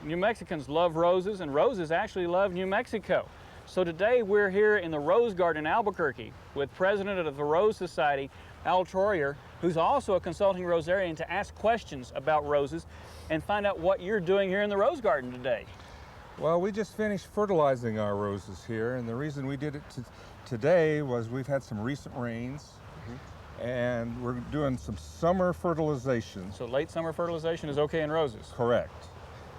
New Mexicans love roses, and roses actually love New Mexico. So today we're here in the Rose Garden in Albuquerque with President of the Rose Society, Al Troyer, who's also a consulting rosarian, to ask questions about roses and find out what you're doing here in the Rose Garden today. Well, we just finished fertilizing our roses here, and the reason we did it today was we've had some recent rains, and we're doing some summer fertilization. So late summer fertilization is okay in roses? Correct.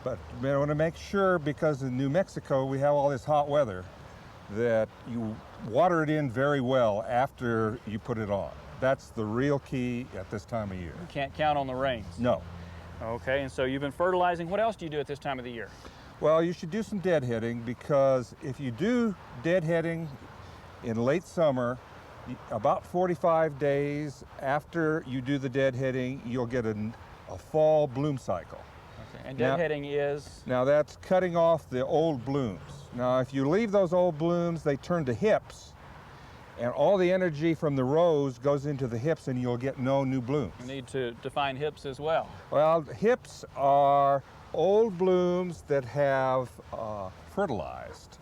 But we want to make sure, because in New Mexico we have all this hot weather, that you water it in very well after you put it on. That's the real key at this time of year. You can't count on the rains? No. Okay, and so you've been fertilizing. What else do you do at this time of the year? Well, you should do some deadheading, because if you do deadheading in late summer, about 45 days after you do the deadheading, you'll get a fall bloom cycle. Okay. And deadheading is? Now that's cutting off the old blooms. Now if you leave those old blooms, they turn to hips, and all the energy from the rose goes into the hips, and you'll get no new blooms. You need to define hips as well. Well, hips are old blooms that have fertilized,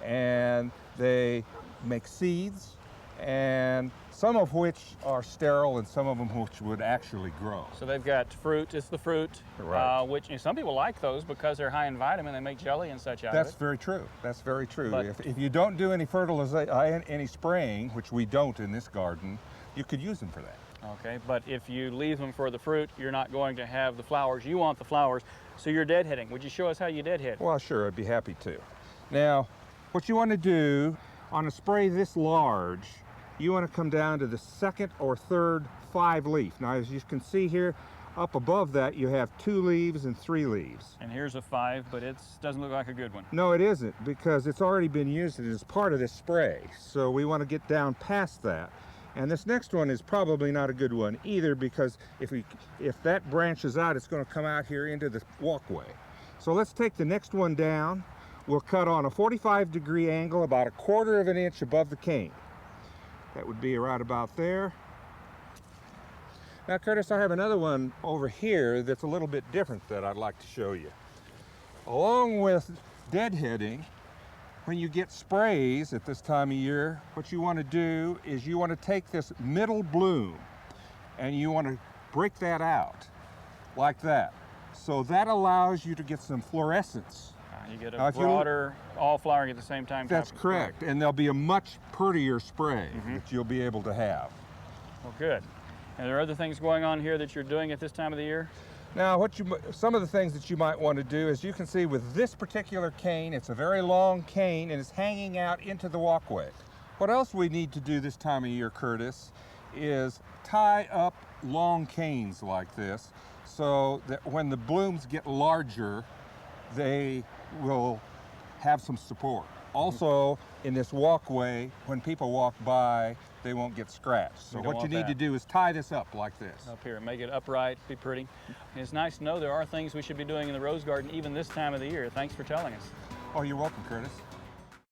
and they make seeds, and some of which are sterile and some of them which would actually grow. So they've got fruit, it's the fruit, Right. which some people like those because they're high in vitamin. They make jelly and such out of it. That's very true. That's very true. But If you don't do any fertilization, any spraying, which we don't in this garden, you could use them for that. Okay, but if you leave them for the fruit, you're not going to have the flowers. You want the flowers, so you're deadheading. Would you show us how you deadhead? Well, sure, I'd be happy to. Now, what you want to do on a spray this large, you want to come down to the second or third 5 leaf. Now, as you can see here, up above that, you have 2 leaves and 3 leaves. And here's a 5, but it doesn't look like a good one. No, it isn't, because it's already been used as part of this spray. So we want to get down past that. And this next one is probably not a good one either, because if that branches out, it's going to come out here into the walkway. So let's take the next one down. We'll cut on a 45-degree angle about 1/4 of an inch above the cane. That would be right about there. Now, Curtis, I have another one over here that's a little bit different that I'd like to show you. Along with deadheading, when you get sprays at this time of year, what you want to do is you want to take this middle bloom and you want to break that out like that. So that allows you to get some fluorescence. You get a broader, all flowering at the same time. That's correct, and there'll be a much prettier spray that you'll be able to have. Well, good. And there are other things going on here that you're doing at this time of the year? Now, some of the things that you might want to do, as you can see with this particular cane, it's a very long cane and it's hanging out into the walkway. What else we need to do this time of year, Curtis, is tie up long canes like this so that when the blooms get larger, they will have some support. Also, in this walkway, when people walk by, they won't get scratched. So what you need to do is tie this up like this. Up here, make it upright, be pretty. And it's nice to know there are things we should be doing in the Rose Garden even this time of the year. Thanks for telling us. Oh, you're welcome, Curtis.